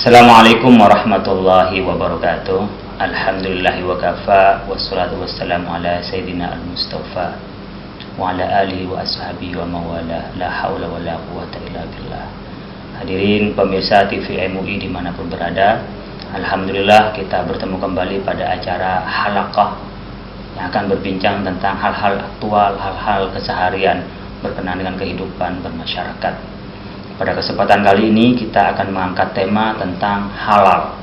Assalamualaikum warahmatullahi wabarakatuh. Alhamdulillahi wa kafa, wassalatu wassalamu ala sayyidina al-mustafa wa ala alihi wa ashabihi wa mawala, la hawla wa la quwata illa billah. Hadirin pemirsa TV MUI dimanapun berada, alhamdulillah kita bertemu kembali pada acara halaqah yang akan berbincang tentang hal-hal aktual, hal-hal keseharian berkenaan dengan kehidupan bermasyarakat. Pada kesempatan kali ini kita akan mengangkat tema tentang halal.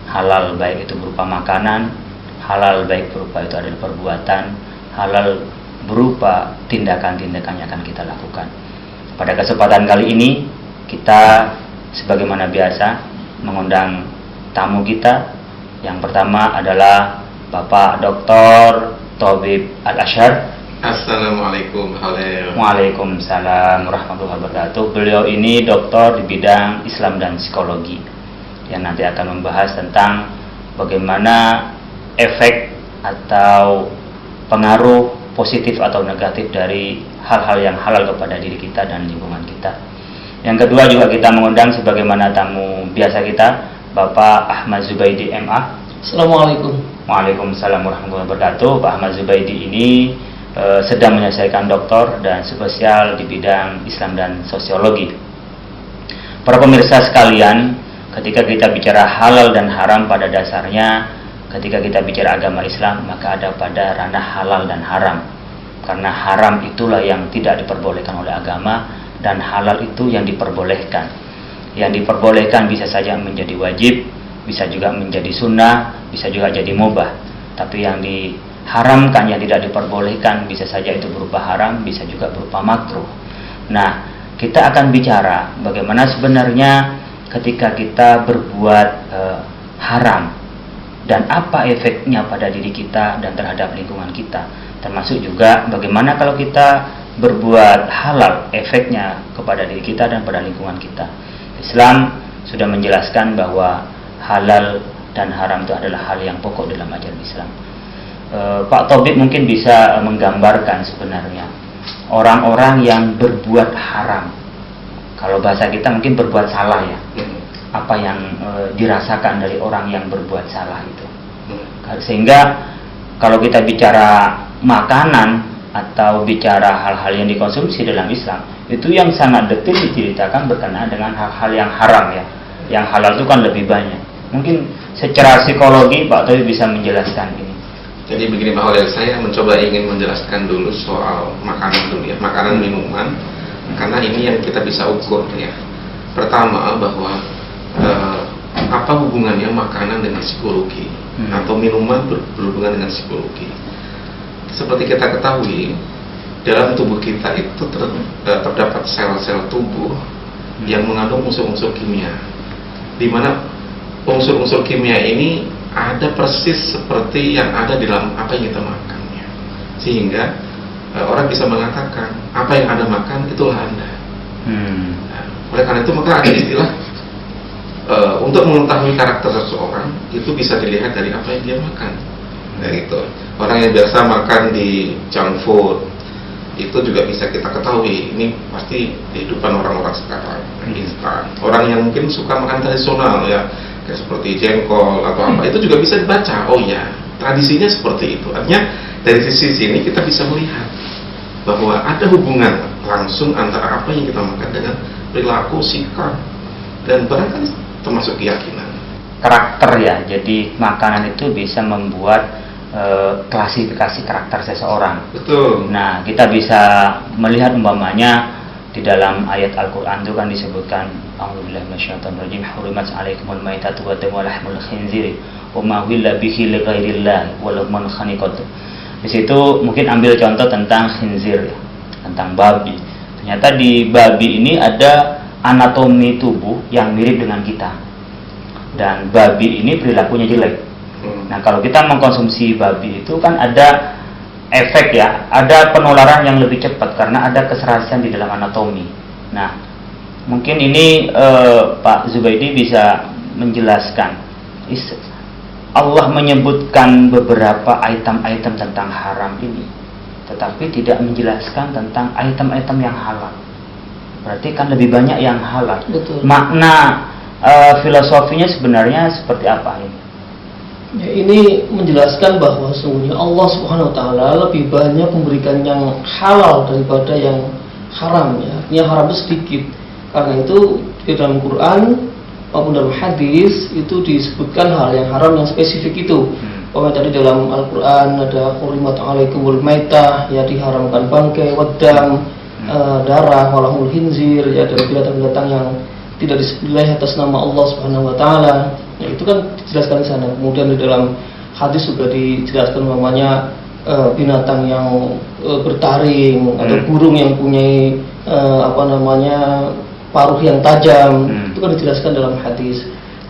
Halal baik itu berupa makanan, halal baik berupa itu adalah perbuatan, halal berupa tindakan-tindakan yang akan kita lakukan. Pada kesempatan kali ini kita sebagaimana biasa mengundang tamu kita. Yang pertama adalah Bapak Dr. Thabib Al-Azhar. Assalamualaikum. Waalaikumsalam warahmatullahi wabarakatuh. Beliau ini doktor di bidang Islam dan psikologi yang nanti akan membahas tentang bagaimana efek atau pengaruh positif atau negatif dari hal-hal yang halal kepada diri kita dan lingkungan kita. Yang kedua juga kita mengundang sebagaimana tamu biasa kita, Bapak Ahmad Zubaidi MA. Assalamualaikum. Waalaikumsalam warahmatullahi wabarakatuh. Pak Ahmad Zubaidi ini sedang menyelesaikan doktor dan spesial di bidang Islam dan sosiologi. Para pemirsa sekalian, ketika kita bicara halal dan haram, pada dasarnya ketika kita bicara agama Islam maka ada pada ranah halal dan haram. Karena haram itulah yang tidak diperbolehkan oleh agama dan halal itu yang diperbolehkan. Yang diperbolehkan bisa saja menjadi wajib, bisa juga menjadi sunnah, bisa juga jadi mubah. Tapi yang diharamkan, yang tidak diperbolehkan, bisa saja itu berupa haram, bisa juga berupa makruh. Nah, kita akan bicara bagaimana sebenarnya ketika kita berbuat haram dan apa efeknya pada diri kita dan terhadap lingkungan kita. Termasuk juga bagaimana kalau kita berbuat halal, efeknya kepada diri kita dan pada lingkungan kita. Islam sudah menjelaskan bahwa halal dan haram itu adalah hal yang pokok dalam ajaran Islam. Pak Thabib mungkin bisa menggambarkan sebenarnya orang-orang yang berbuat haram. Kalau bahasa kita mungkin berbuat salah ya. Apa yang dirasakan dari orang yang berbuat salah itu. Sehingga kalau kita bicara makanan atau bicara hal-hal yang dikonsumsi dalam Islam, itu yang sangat detail diceritakan berkenaan dengan hal-hal yang haram ya. Yang halal itu kan lebih banyak. Mungkin secara psikologi Pak Thabib bisa menjelaskan ini. Jadi begini Pak Holil, saya mencoba ingin menjelaskan dulu soal makanan dulu ya, makanan minuman, karena ini yang kita bisa ukur ya. Pertama bahwa apa hubungannya makanan dengan psikologi atau minuman berhubungan dengan psikologi. Seperti kita ketahui, dalam tubuh kita itu terdapat sel-sel tubuh yang mengandung unsur-unsur kimia, di mana unsur-unsur kimia ini ada persis seperti yang ada di dalam apa yang kita makan ya. Sehingga orang bisa mengatakan apa yang Anda makan itulah Anda. Nah, oleh karena itu maka ada istilah untuk mengetahui karakter seseorang itu bisa dilihat dari apa yang dia makan. Nah, itu orang yang biasa makan di junk food itu juga bisa kita ketahui ini pasti kehidupan orang-orang sekarang instan. Orang yang mungkin suka makan tradisional ya, kayak seperti jengkol atau apa, itu juga bisa dibaca, oh ya tradisinya seperti itu. Artinya dari sisi sini kita bisa melihat bahwa ada hubungan langsung antara apa yang kita makan dengan perilaku, sikap, dan barangkali termasuk keyakinan. Karakter ya, jadi makanan itu bisa membuat klasifikasi karakter seseorang. Betul. Nah, kita bisa melihat umpamanya di dalam ayat Al-Quran itu kan disebutkan a'udzubillahi minasyaitonir rajim, hurimat 'alaikumul maitatu wa damu wa lahmul khinziri wa ma uhilla bihi li ghairillah wa lahmul khaniqat. Di situ mungkin ambil contoh tentang khinzir ya, tentang babi. Ternyata di babi ini ada anatomi tubuh yang mirip dengan kita. Dan babi ini perilakunya jelek. Nah, kalau kita mengkonsumsi babi itu kan ada efek ya, ada penularan yang lebih cepat karena ada keserasian di dalam anatomi. Nah, mungkin ini Pak Zubaidi bisa menjelaskan. Allah menyebutkan beberapa item-item tentang haram ini, tetapi tidak menjelaskan tentang item-item yang halal. Berarti kan lebih banyak yang halal. Betul. Makna filosofinya sebenarnya seperti apa ini? Ya, ini menjelaskan bahwa sesungguhnya Allah Subhanahu wa taala lebih banyak memberikan yang halal daripada yang haram ya. Yang haram itu sedikit. Karena itu di dalam Quran maupun dalam hadis itu disebutkan hal yang haram yang spesifik itu. Tadi dalam Al-Quran ada hurimat alaikumul maitah, ya diharamkan bangkai, wadam, darah, walahul khinzir, ya dari binatang-binatang yang tidak disembelih atas nama Allah Subhanahu wa taala. Ya, itu kan dijelaskan di sana. Kemudian di dalam hadis juga dijelaskan namanya binatang yang bertaring atau burung yang punya paruh yang tajam. Itu kan dijelaskan dalam hadis.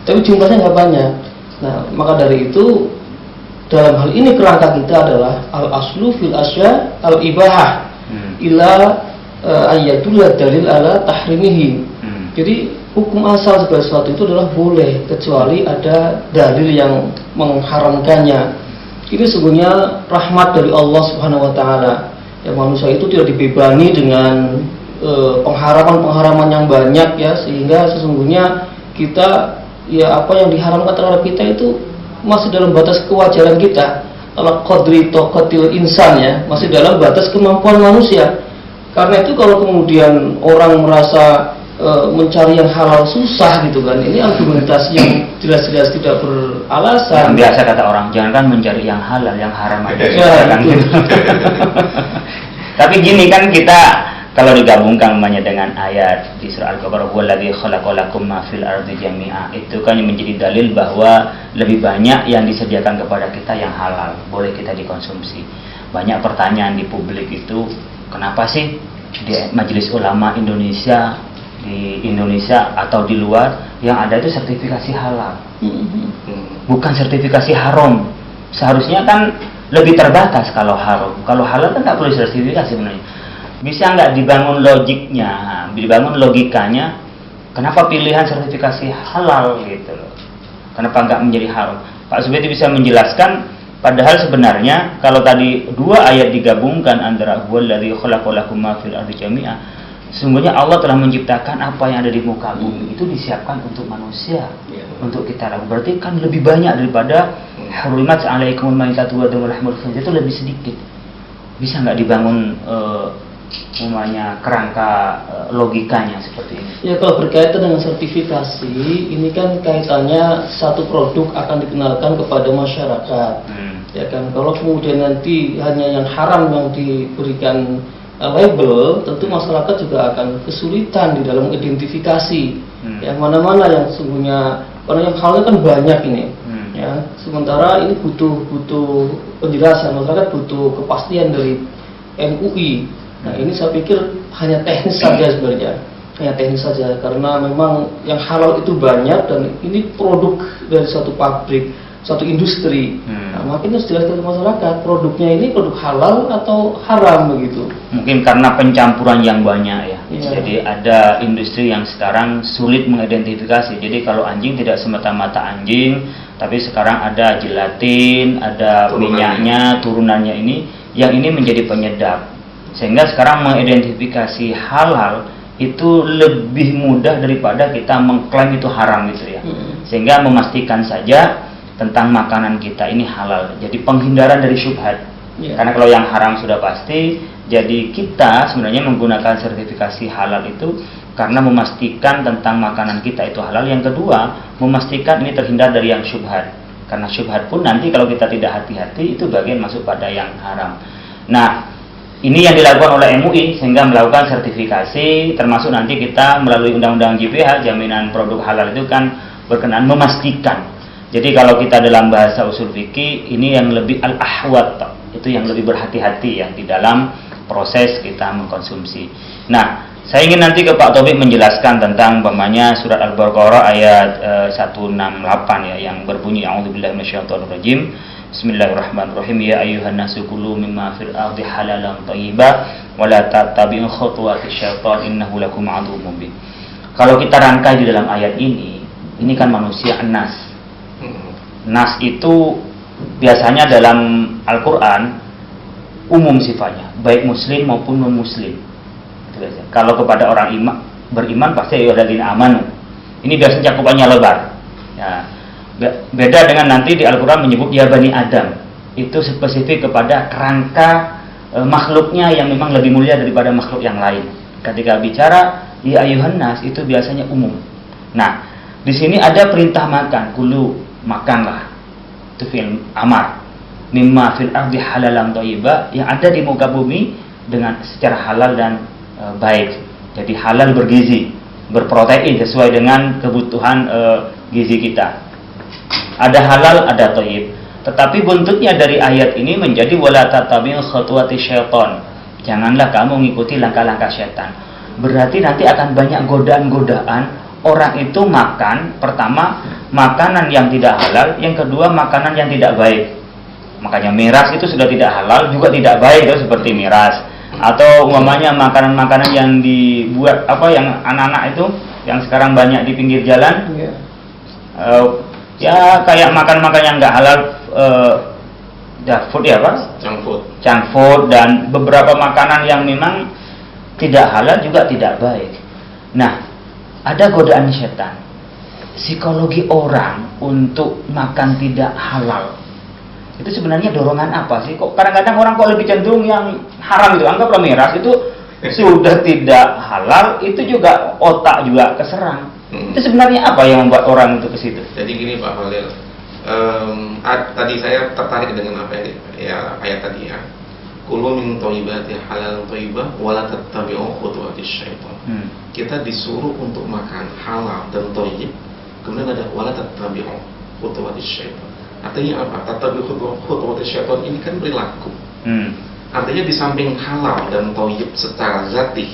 Tapi jumlahnya nggak banyak. Nah, maka dari itu dalam hal ini kerangka kita adalah al-aslu fil asya al-ibahah ila ayatul dalil ala tahrimihi. Jadi hukum asal segala sesuatu itu adalah boleh kecuali ada dalil yang mengharamkannya. Ini sesungguhnya rahmat dari Allah Subhanahu wa taala. Ya, manusia itu tidak dibebani dengan pengharaman-pengharaman yang banyak ya, sehingga sesungguhnya kita ya apa yang diharamkan terhadap kita itu masih dalam batas kewajaran kita. Ala qadri taqatil insan ya, masih dalam batas kemampuan manusia. Karena itu kalau kemudian orang merasa mencari yang halal susah gitu kan, ini argumentasi yang jelas-jelas tidak beralasan. Yang biasa kata orang, jangankan mencari yang halal, yang haram aja ya, kan gitu. Tapi gini kan, kita kalau digabungkan namanya dengan ayat di surah Al-Baqarah, huwallazi khalaqalakum ma fil ardi jami'a, itu kan yang menjadi dalil bahwa lebih banyak yang disediakan kepada kita yang halal, boleh kita dikonsumsi. Banyak pertanyaan di publik itu, kenapa sih di Majelis Ulama Indonesia, di Indonesia atau di luar yang ada itu sertifikasi halal, bukan sertifikasi haram. Seharusnya kan lebih terbatas kalau haram. Kalau halal kan nggak perlu sertifikasi sebenarnya. Bisa nggak dibangun logiknya, dibangun logikanya, kenapa pilihan sertifikasi halal gitu loh? Kenapa nggak menjadi haram? Pak Subedi bisa menjelaskan, padahal sebenarnya kalau tadi dua ayat digabungkan antara huwallazi khalaqalakum ma fil ardi jami'a, sesungguhnya Allah telah menciptakan apa yang ada di muka bumi itu disiapkan untuk manusia, untuk kita lakukan. Berarti kan lebih banyak daripada hurimat alaikumul maitatu wa damul lahmul khinzir, itu lebih sedikit. Bisa nggak dibangun kerangka logikanya seperti ini? Ya, kalau berkaitan dengan sertifikasi, ini kan kaitannya satu produk akan dikenalkan kepada masyarakat. Ya kan, kalau kemudian nanti hanya yang haram yang diberikan label, tentu masyarakat juga akan kesulitan di dalam identifikasi yang mana-mana yang sesungguhnya, karena yang halnya kan banyak ini. Ya, sementara ini butuh penjelasan, masyarakat butuh kepastian dari MUI. Nah, ini saya pikir hanya teknis saja sebenarnya, hanya teknis saja, karena memang yang halal itu banyak dan ini produk dari suatu pabrik, suatu industri. Nah, makin harus jelaskan ke masyarakat produknya ini produk halal atau haram begitu. Mungkin karena pencampuran yang banyak ya. Jadi ada industri yang sekarang sulit mengidentifikasi. Jadi kalau anjing tidak semata-mata anjing, tapi sekarang ada gelatin, ada minyaknya, turunannya ini, yang ini menjadi penyedap. Sehingga sekarang mengidentifikasi halal itu lebih mudah daripada kita mengklaim itu haram gitu ya. Sehingga memastikan saja tentang makanan kita ini halal. Jadi penghindaran dari syubhat. Karena kalau yang haram sudah pasti, jadi kita sebenarnya menggunakan sertifikasi halal itu karena memastikan tentang makanan kita itu halal. Yang kedua, memastikan ini terhindar dari yang syubhat. Karena syubhat pun nanti kalau kita tidak hati-hati itu bagian masuk pada yang haram. Nah, ini yang dilakukan oleh MUI sehingga melakukan sertifikasi, termasuk nanti kita melalui Undang-Undang JPH, jaminan produk halal itu kan berkenaan memastikan. Jadi kalau kita dalam bahasa usul fikih, ini yang lebih al-ahwat, itu yang lebih berhati-hati ya di dalam proses kita mengkonsumsi. Nah, saya ingin nanti ke Pak Taufik menjelaskan tentang umpamanya surat Al-Baqarah ayat 168 ya, yang berbunyi a'udzubillahi minasyaitonirrajim. Bismillahirrahmanirrahim. Ya ayyuhan nasu kulu mimma fil ardi halalan thayyiban wa la tattabi'u khutuwatis syaitan innahu lakum aduwwun mubin. Kalau kita rangkai di dalam ayat ini kan manusia nas. Nas itu biasanya dalam Al-Qur'an umum sifatnya, baik muslim maupun non muslim. Kalau kepada orang beriman pasti ayyuhalladzina amanu. Ini biasanya cakupannya lebar. Ya. Beda dengan nanti di Al-Quran menyebut ya Bani Adam. Itu spesifik kepada kerangka makhluknya yang memang lebih mulia daripada makhluk yang lain. Ketika bicara ya ayuhan nas itu biasanya umum. Nah, di sini ada perintah makan, kulu, makanlah. Itu fi'il amar. Mimma fil ardi halalan thayyiba, yang ada di muka bumi dengan secara halal dan baik. Jadi halal bergizi, berprotein sesuai dengan kebutuhan gizi kita. Ada halal, ada thayyib. Tetapi buntutnya dari ayat ini menjadi wala tattabi'u khutuwati syaitan. Janganlah kamu mengikuti langkah-langkah syaitan. Berarti nanti akan banyak godaan-godaan. Orang itu makan, pertama makanan yang tidak halal, yang kedua makanan yang tidak baik. Makanya miras itu sudah tidak halal, juga tidak baik, itu seperti miras. Atau umpamanya makanan-makanan yang dibuat yang anak-anak itu yang sekarang banyak di pinggir jalan, ya kayak makan-makan yang nggak halal, food ya Pak? Junk food dan beberapa makanan yang memang tidak halal juga tidak baik. Nah, ada godaan setan. Psikologi orang untuk makan tidak halal itu sebenarnya dorongan apa sih? Kok kadang-kadang orang kok lebih cenderung yang haram itu, anggaplah miras itu sudah tidak halal, itu juga otak juga keserang. Itu sebenarnya apa yang membuat orang itu ke situ? Jadi gini Pak Khalil, tadi saya tertarik dengan apa ya ayat tadi ya. Kulu min thayyibati halal thayyibah wala tattabi'u khutuwatis syaitan. Kita disuruh untuk makan halal dan thayyib, kemudian ada wala tattabi'u khutuwatis syaitan. Artinya apa? Tattabi'u khutuwatis syaitan ini kan perilaku. Artinya di samping halal dan thayyib secara zati,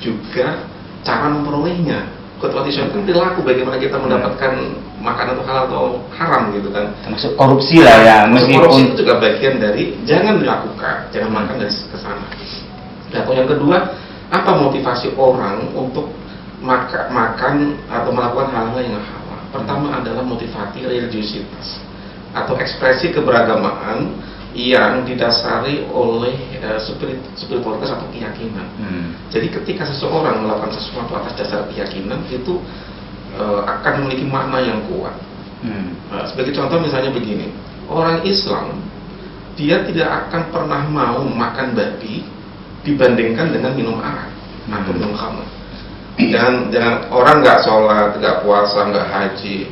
juga cara memperolehnya. Khutuwatis syaitan perilaku, bagaimana kita mendapatkan makanan itu halal atau haram gitu kan. Termasuk korupsi lah ya. Korupsi itu juga bagian dari jangan dilakukan, jangan makan dari kesana. Atau yang kedua, apa motivasi orang untuk makan atau melakukan hal-hal yang halal? Pertama adalah motivasi religiusitas atau ekspresi keberagamaan yang didasari oleh spiritualitas atau keyakinan. Jadi ketika seseorang melakukan sesuatu atas dasar keyakinan itu akan memiliki makna yang kuat. Sebagai contoh misalnya begini, orang Islam dia tidak akan pernah mau makan babi dibandingkan dengan minum arak atau minum khamr. Dan orang nggak sholat, nggak puasa, nggak haji,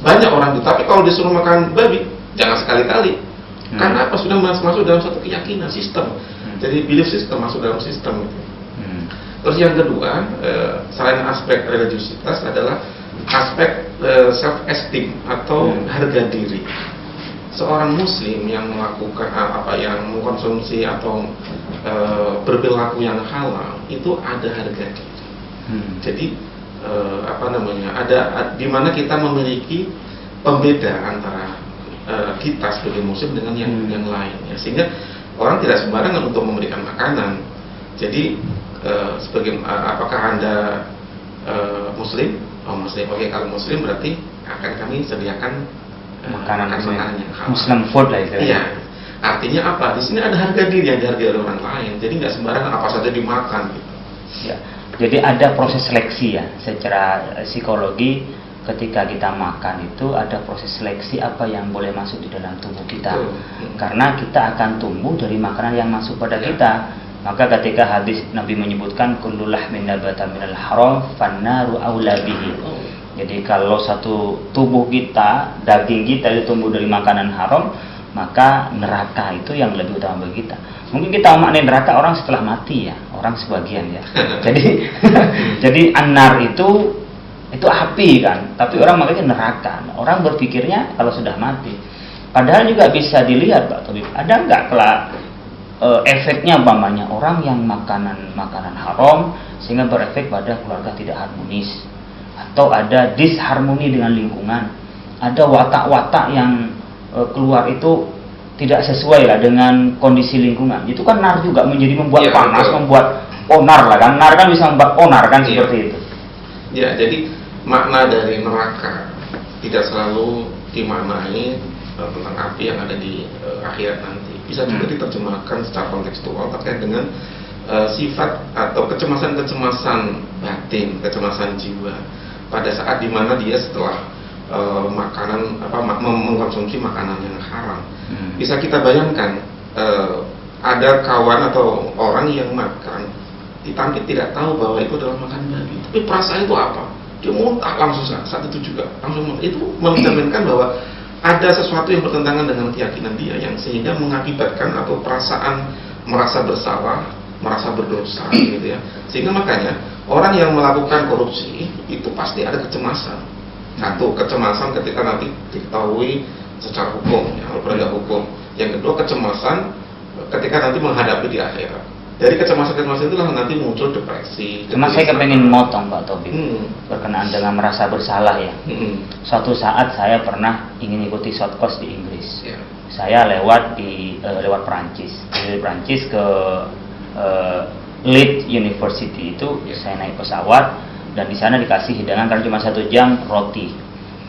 banyak orang itu. Tapi kalau disuruh makan babi, jangan sekali-kali. Karena apa? Sudah masuk dalam satu keyakinan, sistem. Jadi belief system masuk dalam sistem itu. Terus yang kedua, selain aspek religiusitas adalah aspek self-esteem atau harga diri. Seorang Muslim yang melakukan yang mengkonsumsi atau berperilaku yang halal itu ada harga diri. Jadi ada di mana kita memiliki pembeda antara kita sebagai Muslim dengan yang lain, ya. Sehingga orang tidak sembarangan untuk memberikan makanan. Jadi apakah Anda Muslim? Oh Muslim. Oke, kalau Muslim berarti akan kami sediakan makanan yang halal. Muslim food lah itu. Iya. Artinya apa? Di sini ada harga diri yang dihargai oleh orang lain. Jadi nggak sembarangan apa saja dimakan gitu. Ya. Jadi ada proses seleksi ya, secara psikologi ketika kita makan itu ada proses seleksi apa yang boleh masuk di dalam tubuh kita. Karena kita akan tumbuh dari makanan yang masuk pada kita. Maka ketika hadis Nabi menyebutkan kullu lahmin nabata minal haram fannaru aula bihi. Jadi kalau satu tubuh kita, daging kita itu tumbuh dari makanan haram, maka neraka itu yang lebih utama bagi kita. Mungkin kita maknain neraka orang setelah mati ya, orang sebagian ya. Jadi an-nar itu api kan, tapi orang makanya neraka. Orang berpikirnya kalau sudah mati. Padahal juga bisa dilihat Pak Tabib, ada nggak efeknya umpamanya orang yang makanan haram sehingga berefek pada keluarga tidak harmonis, atau ada disharmoni dengan lingkungan, ada watak-watak yang keluar itu tidak sesuai lah dengan kondisi lingkungan. Itu kan nar juga menjadi membuat panas, betul. Membuat onar lah kan. Nar kan bisa membuat onar kan, seperti itu. Ya, jadi makna dari neraka tidak selalu dimaknai tentang api yang ada di akhirat nanti. Bisa juga diterjemahkan secara kontekstual terkait dengan sifat atau kecemasan-kecemasan batin, kecemasan jiwa. pada saat dimana dia setelah mengkonsumsi makanan yang haram. Bisa kita bayangkan ada kawan atau orang yang makan, tapi tidak tahu bahwa itu adalah makan babi. Tapi perasaan itu apa? Dia muntah langsung saat itu juga langsung muntah. Itu mencerminkan bahwa ada sesuatu yang bertentangan dengan keyakinan dia, yang sehingga mengakibatkan atau perasaan merasa bersalah, merasa berdosa, gitu ya. Sehingga makanya orang yang melakukan korupsi itu pasti ada kecemasan. Satu, kecemasan ketika nanti diketahui secara hukum, ya, penegak hukum. Yang kedua, kecemasan ketika nanti menghadapi di akhirat. Dari kecemasan itulah nanti muncul depresi. Cuma saya kepengen motong Pak Taufik berkenaan dengan merasa bersalah ya. Suatu saat saya pernah ingin ikuti short course di Inggris. Saya lewat lewat Perancis. Dari Perancis ke Leeds University itu saya naik pesawat. Dan di sana dikasih hidangan karena cuma 1 jam roti.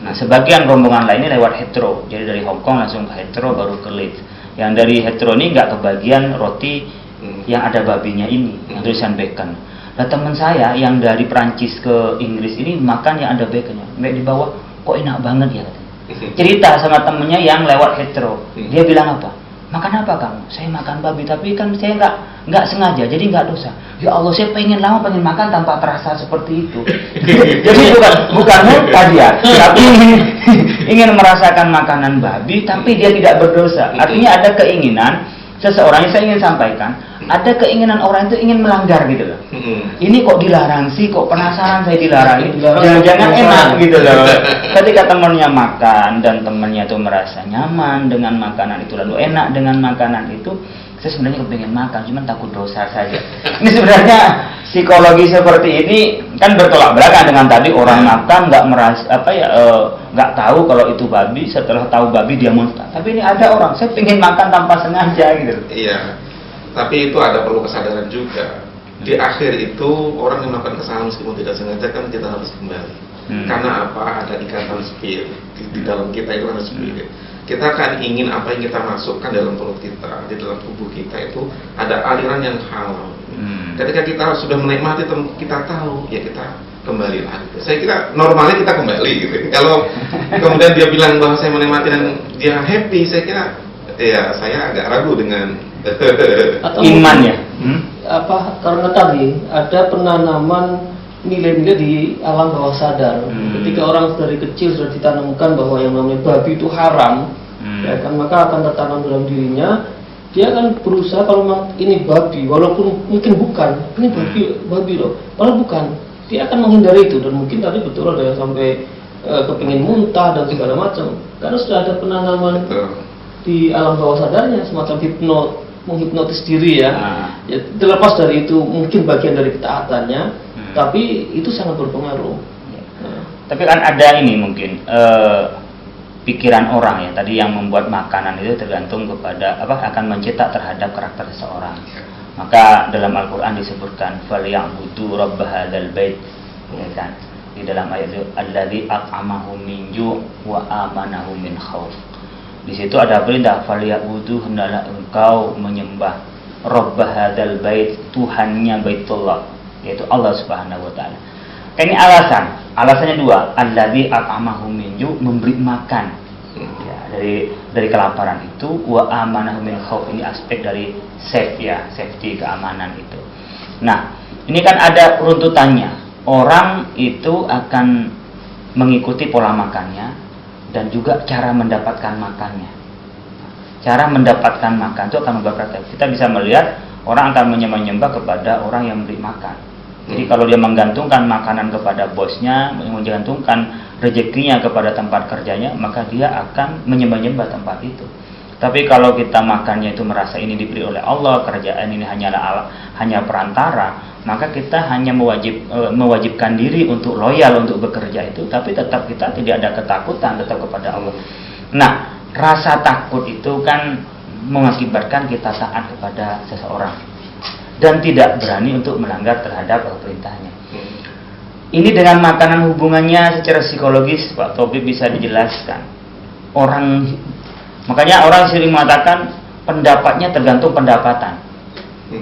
Nah, sebagian rombongan lainnya lewat Heathrow. Jadi dari Hong Kong langsung ke Heathrow baru ke Leeds. Yang dari Heathrow ini nggak kebagian roti yang ada babinya ini, yang tulisan bacon. Nah, teman saya yang dari Prancis ke Inggris ini makan yang ada baconnya. Mbak di bawah, kok enak banget ya katanya. Cerita sama temennya yang lewat Heathrow. Dia bilang apa? Makan apa kamu? Saya makan babi, tapi kan saya nggak sengaja, jadi nggak dosa. Ya Allah, saya pengen makan tanpa terasa seperti itu. Jadi bukan muntah dia, tapi ingin merasakan makanan babi, tapi dia tidak berdosa. Artinya ada keinginan seseorang, yang saya ingin sampaikan, ada keinginan orang itu ingin melanggar gitu loh. Ini kok dilarang sih, kok penasaran saya dilarang. Jangan-jangan enak gitu loh. Ketika temannya makan dan temannya itu merasa nyaman dengan makanan itu, lalu enak dengan makanan itu, saya sebenarnya kepengen makan, cuman takut dosa saja. Ini sebenarnya psikologi seperti ini kan bertolak belakang dengan tadi orang makan nggak merasa nggak tahu kalau itu babi, setelah tahu babi dia muntah. Tapi ini ada orang, saya pengen makan tanpa sengaja gitu. Iya. Tapi itu ada perlu kesadaran juga. Di akhir itu orang yang melakukan kesalahan meskipun tidak sengaja kan kita harus kembali. Karena apa? Ada ikatan spirit di dalam kita itu ada spirit. Kita akan ingin apa yang kita masukkan dalam perut kita, di dalam tubuh kita itu ada aliran yang halal. Ketika kita sudah menikmati, kita tahu, ya kita kembali lagi. Saya kira normalnya kita kembali gitu. Kalau kemudian dia bilang bahwa saya menikmati dan dia happy, saya kira ya saya agak ragu dengan atau iman ya. Karena tadi ada penanaman nilai-nilai di alam bawah sadar. Ketika orang dari kecil sudah ditanamkan bahwa yang namanya babi itu haram, ya kan, maka akan tertanam dalam dirinya. Dia akan berusaha kalau memang ini babi, walaupun mungkin bukan, ini babi loh, kalau bukan, dia akan menghindari itu. Dan mungkin tadi betul ada yang sampai kepingin muntah dan segala macam, karena sudah ada penanaman di alam bawah sadarnya, semacam menghipnotis diri ya. Ya, terlepas dari itu mungkin bagian dari ketaatannya, tapi itu sangat berpengaruh. Tapi kan ada ini mungkin pikiran orang ya, tadi yang membuat makanan itu tergantung kepada akan mencetak terhadap karakter seseorang. Maka dalam Al-Qur'an disebutkan falyabudu rabb hadzal bait, ya kan? Di dalam ayat itu alladzi at'amahum min ju' wa amanahum min khauf. Di situ ada perintah falyabudu, hendaklah engkau menyembah rabb hadzal bait, Tuhannya Baitullah, yaitu Allah Subhanahu wa taala. Ini alasannya dua, alladzi at'amahum min ju', memberi makan ya, dari kelaparan itu, wa amanahum min khauf, ini aspek dari safety, keamanan itu. Nah, ini kan ada runtutannya. Orang itu akan mengikuti pola makannya dan juga cara mendapatkan makannya. Cara mendapatkan makan itu akan membuat kita bisa melihat orang akan menyembah kepada orang yang memberi makan. Jadi kalau dia menggantungkan makanan kepada bosnya, menggantungkan rezekinya kepada tempat kerjanya, maka dia akan menyembah-nyembah tempat itu. Tapi kalau kita makannya itu merasa ini diberi oleh Allah, kerjaan ini hanya perantara, maka kita hanya mewajibkan diri untuk loyal untuk bekerja itu, tapi tetap kita tidak ada ketakutan tetap kepada Allah. Nah, rasa takut itu kan mengakibatkan kita taat kepada seseorang dan tidak berani untuk melanggar terhadap perintahnya. Ini dengan makanan hubungannya secara psikologis, Pak Taufik bisa dijelaskan. Makanya orang sering mengatakan pendapatnya tergantung pendapatan.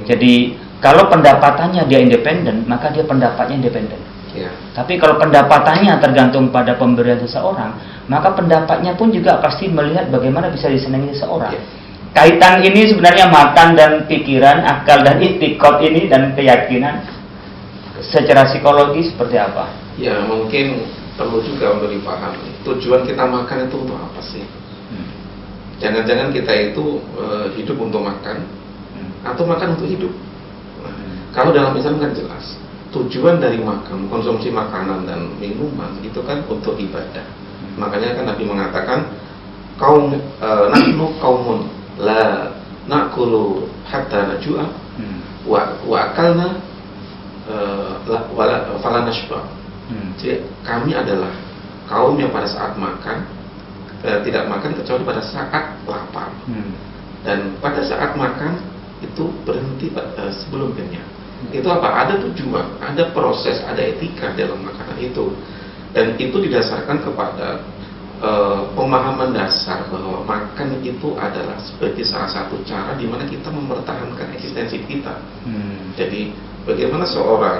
Jadi kalau pendapatannya dia independen, maka dia pendapatnya independen. Ya. Tapi kalau pendapatannya tergantung pada pemberian seseorang, maka pendapatnya pun juga pasti melihat bagaimana bisa disenangi seseorang. Ya. Kaitan ini sebenarnya makan dan pikiran, akal dan itikad ini dan keyakinan secara psikologi seperti apa? Ya, mungkin perlu juga untuk dipahami tujuan kita makan itu untuk apa sih? Jangan-jangan kita itu hidup untuk makan atau makan untuk hidup. Nah, kalau dalam Islam kan jelas tujuan dari makan, konsumsi makanan dan minuman itu kan untuk ibadah. Makanya kan Nabi mengatakan nahnu qaumun la na'kulu hatta najua wa akalna fala nashba. Jadi kami adalah kaum yang pada saat makan tidak makan kecuali pada saat lapar. Dan pada saat makan itu berhenti sebelum kenyang. Itu apa? Ada tujuan, ada proses, ada etika dalam makanan itu. Dan itu didasarkan kepada pemahaman dasar bahwa makan itu adalah sebagai salah satu cara di mana kita mempertahankan eksistensi kita. Jadi bagaimana seorang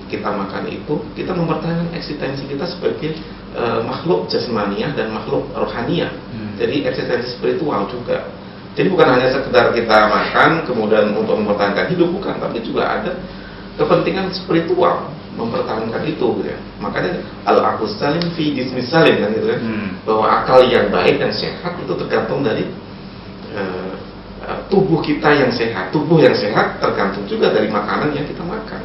kita makan itu, kita mempertahankan eksistensi kita sebagai makhluk jasmaniah dan makhluk rohaniah. Jadi eksistensi spiritual juga. Jadi bukan hanya sekedar kita makan kemudian untuk mempertahankan hidup, bukan, tapi juga ada kepentingan spiritual mempertahankan itu, gitu ya. Makanya al-aql salim fi jismi salim kan gitu kan. Bahwa akal yang baik dan sehat itu tergantung dari tubuh kita yang sehat. Tubuh yang sehat tergantung juga dari makanan yang kita makan.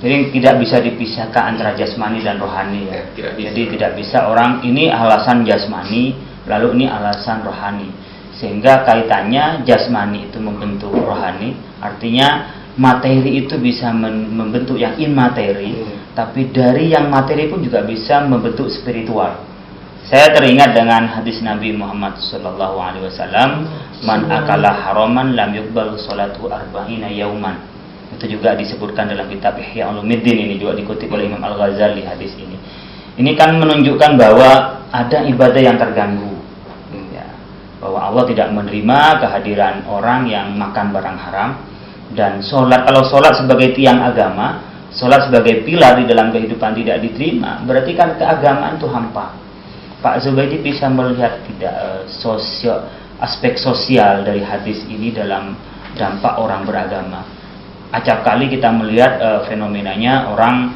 Jadi tidak bisa dipisahkan antara jasmani dan rohani ya. Tidak bisa. Jadi tidak bisa orang ini alasan jasmani, lalu ini alasan rohani. Sehingga kaitannya jasmani itu membentuk rohani, artinya materi itu bisa membentuk yang immateri, tapi dari yang materi pun juga bisa membentuk spiritual. Saya teringat dengan hadis Nabi Muhammad SAW, man akala haraman lam yuqbal salatu arba'ina yauman. Itu juga disebutkan dalam kitab Ihya Ulumuddin, ini juga dikutip oleh Imam Al-Ghazali hadis ini. Ini kan menunjukkan bahwa ada ibadah yang terganggu. Bahwa Allah tidak menerima kehadiran orang yang makan barang haram. Dan sholat, kalau sholat sebagai tiang agama, sholat sebagai pilar di dalam kehidupan tidak diterima, berarti kan keagamaan itu hampa. Pak Zubaidi bisa melihat tidak aspek sosial dari hadis ini dalam dampak orang beragama. Acap kali kita melihat fenomenanya orang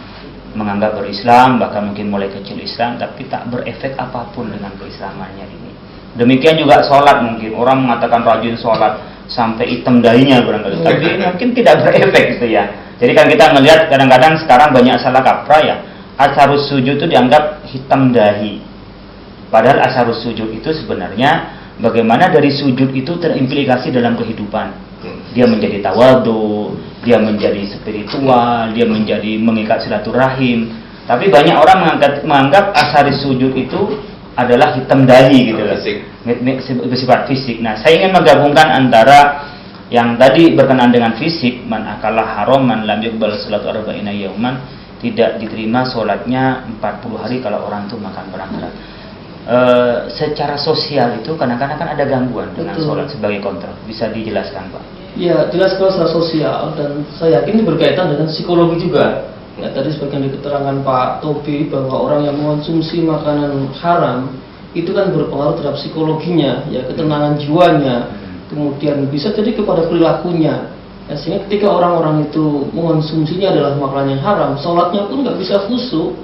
menganggap berislam, bahkan mungkin mulai kecil Islam, tapi tak berefek apapun dengan keislamannya ini. Demikian juga sholat, mungkin orang mengatakan rajin sholat sampai hitam dahinya barangkali, tapi mungkin tidak berefek gitu ya. Jadi kan kita melihat kadang-kadang sekarang banyak salah kaprah ya. Asharus sujud itu dianggap hitam dahi, padahal asharus sujud itu sebenarnya bagaimana dari sujud itu terimplikasi dalam kehidupan. Dia menjadi tawadu, dia menjadi spiritual, dia menjadi mengikat silaturahim. Tapi banyak orang menganggap asharus sujud itu adalah hitam dahi gitu loh, bersifat fisik. Nah, saya ingin menggabungkan antara yang tadi berkenaan dengan fisik, man akalah haraman lam yuqbal salatu arba'ina yauman, tidak diterima sholatnya 40 hari kalau orang itu makan barang haram. Secara sosial itu kadang-kadang kan ada gangguan dengan sholat sebagai kontrol. Bisa dijelaskan, Pak? Ya, jelas kalau secara sosial, dan saya yakin ini berkaitan dengan psikologi juga. Ya, tadi sebagian dari keterangan Pak Tobi bahwa orang yang mengonsumsi makanan haram itu kan berpengaruh terhadap psikologinya, ya, ketenangan jiwanya, kemudian bisa jadi kepada perilakunya. Ya, sehingga ketika orang-orang itu mengonsumsinya adalah makanan yang haram, sholatnya pun nggak bisa khusyuk.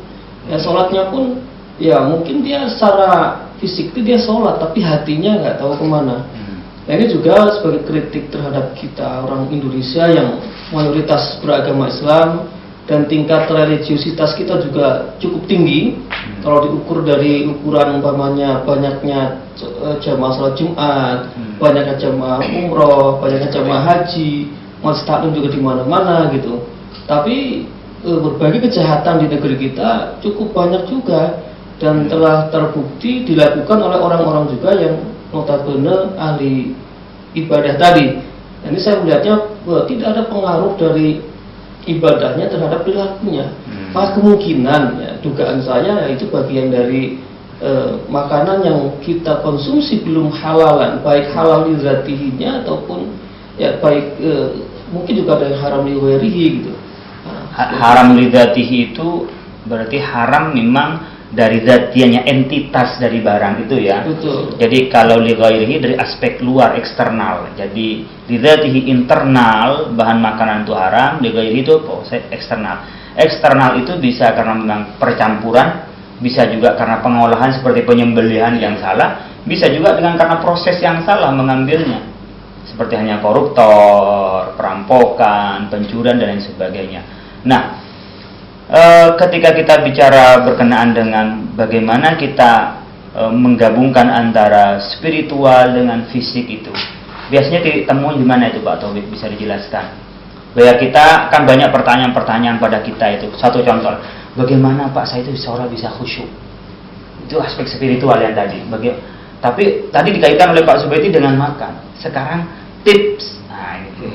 Ya, sholatnya pun ya mungkin dia secara fisik itu dia sholat, tapi hatinya nggak tahu kemana. Nah, ini juga sebagai kritik terhadap kita orang Indonesia yang mayoritas beragama Islam. Dan tingkat religiusitas kita juga cukup tinggi. Kalau diukur dari ukuran umpamanya banyaknya jamaah sholat Jumat, banyaknya jamaah umroh, banyaknya jamaah haji, majelis taklim juga di mana-mana gitu. Tapi berbagai kejahatan di negeri kita cukup banyak juga, dan telah terbukti dilakukan oleh orang-orang juga yang notabene ahli ibadah tadi. Ini saya melihatnya bahwa tidak ada pengaruh dari ibadahnya terhadap perilakunya. Maka kemungkinan, ya, dugaan saya ya, itu bagian dari makanan yang kita konsumsi belum halalan, baik halal li zatihinya ataupun ya baik mungkin juga ada yang haram li ghairihi gitu. Haram li zatihi itu Berarti haram memang dari zatianya, entitas dari barang itu ya. Betul. Jadi kalau li ghairihi dari aspek luar, eksternal. Jadi li dzatihi internal bahan makanan itu haram, li ghairihi itu eksternal. Eksternal itu bisa karena memang percampuran, bisa juga karena pengolahan seperti penyembelihan yang salah, bisa juga dengan karena proses yang salah mengambilnya. Seperti hanya koruptor, perampokan, pencurian dan lain sebagainya. Nah, ketika kita bicara berkenaan dengan bagaimana kita menggabungkan antara spiritual dengan fisik itu, biasanya ditemui di mana itu Pak Taufik, bisa dijelaskan? Bahwa kita kan banyak pertanyaan-pertanyaan pada kita itu. Satu contoh, bagaimana Pak saya itu seorang bisa khusyuk? Itu aspek spiritual yang tadi. Tapi tadi dikaitkan oleh Pak Zubaidi dengan makan. Sekarang tips,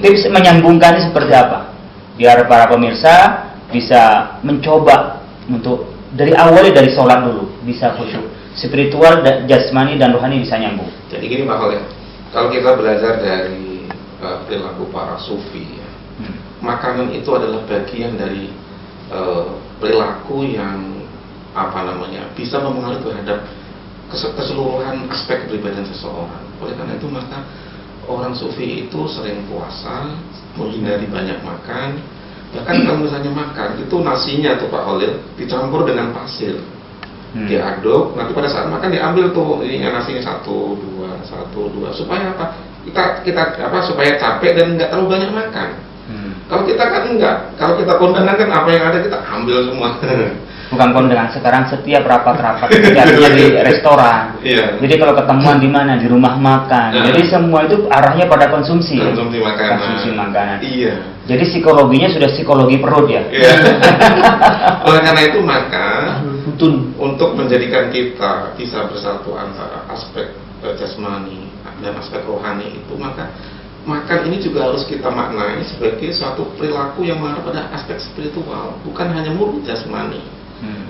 tips menyambungkannya seperti apa? Biar para pemirsa bisa mencoba untuk dari awalnya dari sholat dulu bisa khusyuk, spiritual, jasmani dan rohani bisa nyambung. Jadi gini Pak Khalil, kalau kita belajar dari perilaku para sufi ya, makanan itu adalah bagian dari perilaku yang bisa mempengaruhi terhadap keseluruhan aspek kepribadian seseorang. Oleh karena itu maka orang sufi itu sering puasa, menghindari banyak makan. Bahkan kalau misalnya makan, itu nasinya tuh Pak Khalil dicampur dengan pasir, diaduk, nanti pada saat makan diambil tuh ini nasinya satu dua, supaya apa? Kita supaya capek dan nggak terlalu banyak makan. Kalau kita kan enggak, kalau kita kondangan kan apa yang ada kita ambil semua. Bukan kondangan, sekarang setiap rapat-rapat artinya di restoran. Iya. Jadi kalau ketemuan di mana, di rumah makan. Jadi semua itu arahnya pada konsumsi. Konsumsi makanan. Konsumsi makanan. Iya. Jadi psikologinya sudah psikologi perut ya. Iya. Oleh karena itu maka Betul. untuk menjadikan kita bisa bersatu antara aspek jasmani dan aspek rohani itu, maka makan ini juga harus kita maknai sebagai suatu perilaku yang mengarah pada aspek spiritual, bukan hanya murni jasmani.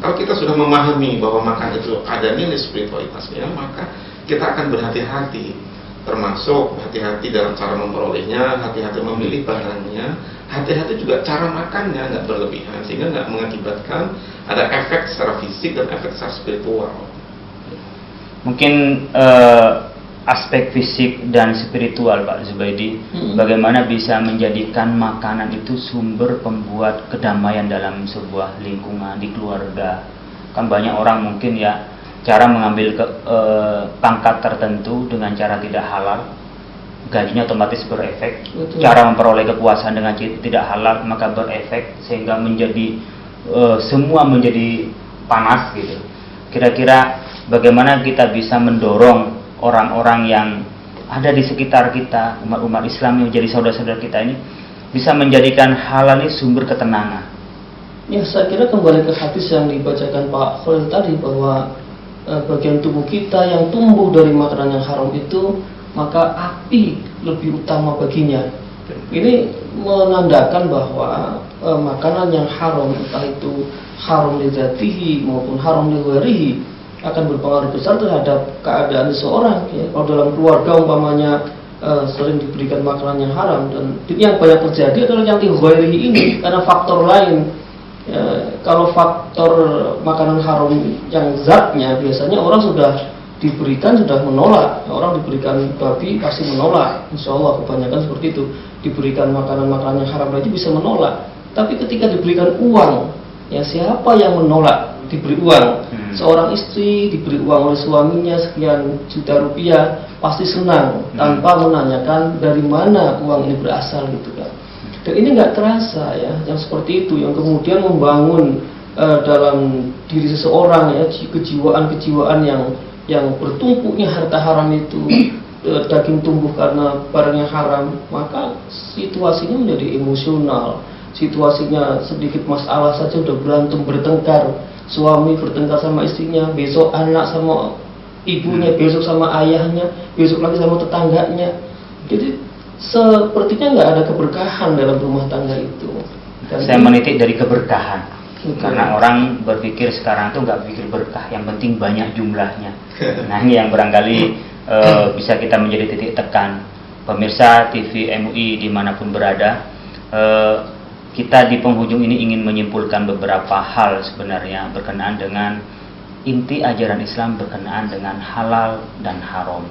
Kalau kita sudah memahami bahwa makan itu ada nilai spiritualitasnya, maka kita akan berhati-hati, termasuk hati-hati dalam cara memperolehnya, hati-hati memilih barangnya, hati-hati juga cara makannya nggak berlebihan sehingga nggak mengakibatkan ada efek secara fisik dan efek secara spiritual. Mungkin aspek fisik dan spiritual Pak Zubaidi, bagaimana bisa menjadikan makanan itu sumber pembuat kedamaian dalam sebuah lingkungan, di keluarga. Kan banyak orang mungkin ya cara mengambil pangkat tertentu dengan cara tidak halal, gajinya otomatis berefek. Betul. Cara memperoleh kekuasaan dengan tidak halal maka berefek sehingga menjadi semua menjadi panas gitu. Kira-kira bagaimana kita bisa mendorong orang-orang yang ada di sekitar kita, umat-umat Islam yang menjadi saudara-saudara kita ini bisa menjadikan halal ini sumber ketenangan? Ya, saya kira kembali ke hadis yang dibacakan Pak Khalil tadi, bahwa bagian tubuh kita yang tumbuh dari makanan yang haram itu, maka api lebih utama baginya. Ini menandakan bahwa makanan yang haram, entah itu haram li dzatihi maupun haram li ghairihi, akan berpengaruh besar terhadap keadaan seseorang ya. Kalau dalam keluarga umpamanya sering diberikan makanan yang haram, dan yang banyak terjadi adalah yang ghairihi ini karena faktor lain. Kalau faktor makanan haram yang zatnya, biasanya orang sudah diberikan sudah menolak. Orang diberikan babi pasti menolak, insya Allah kebanyakan seperti itu. Diberikan makanan-makanan yang haram aja bisa menolak. Tapi ketika diberikan uang, ya siapa yang menolak diberi uang? Seorang istri diberi uang oleh suaminya sekian juta rupiah, pasti senang tanpa menanyakan dari mana uang ini berasal gitu kan. Dan ini nggak terasa ya, yang seperti itu yang kemudian membangun dalam diri seseorang ya kejiwaan-kejiwaan yang bertumpuknya harta haram itu, daging tumbuh karena barangnya haram, maka situasinya menjadi emosional. Situasinya sedikit masalah saja udah berantem, bertengkar. Suami bertengkar sama istrinya, besok anak sama ibunya, besok sama ayahnya, besok lagi sama tetangganya. Jadi sepertinya nggak ada keberkahan dalam rumah tangga itu. Dan saya menitik dari keberkahan. Betul. Karena orang berpikir sekarang tuh nggak pikir berkah, yang penting banyak jumlahnya. Nah ini yang barangkali bisa kita menjadi titik tekan pemirsa TV MUI dimanapun berada. kita di penghujung ini ingin menyimpulkan beberapa hal sebenarnya berkenaan dengan inti ajaran Islam berkenaan dengan halal dan haram.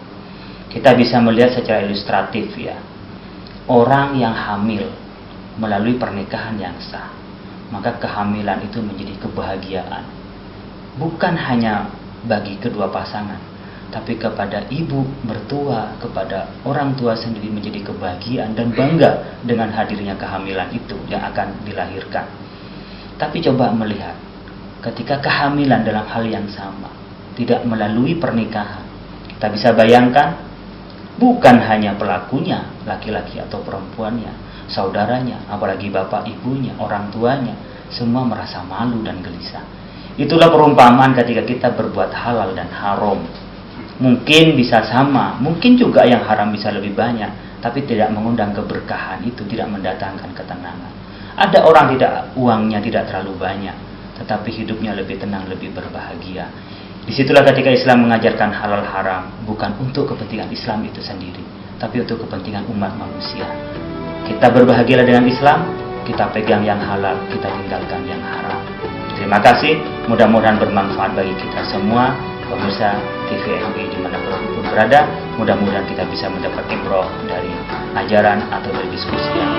Kita bisa melihat secara ilustratif ya, orang yang hamil melalui pernikahan yang sah, maka kehamilan itu menjadi kebahagiaan, bukan hanya bagi kedua pasangan, tapi kepada ibu mertua, kepada orang tua sendiri menjadi kebahagiaan dan bangga dengan hadirnya kehamilan itu yang akan dilahirkan. Tapi coba melihat, ketika kehamilan dalam hal yang sama, tidak melalui pernikahan, kita bisa bayangkan, bukan hanya pelakunya, laki-laki atau perempuannya, saudaranya, apalagi bapak ibunya, orang tuanya, semua merasa malu dan gelisah. Itulah perumpamaan ketika kita berbuat halal dan haram. Mungkin bisa sama, mungkin juga yang haram bisa lebih banyak, tapi tidak mengundang keberkahan itu, tidak mendatangkan ketenangan. Ada orang uangnya tidak terlalu banyak, tetapi hidupnya lebih tenang, lebih berbahagia. Disitulah ketika Islam mengajarkan halal haram, bukan untuk kepentingan Islam itu sendiri, tapi untuk kepentingan umat manusia. Kita berbahagialah dengan Islam, kita pegang yang halal, kita tinggalkan yang haram. Terima kasih, mudah-mudahan bermanfaat bagi kita semua. Pemirsa TV MUI dimanapun berada, mudah-mudahan kita bisa mendapat ibrah dari ajaran atau dari diskusi yang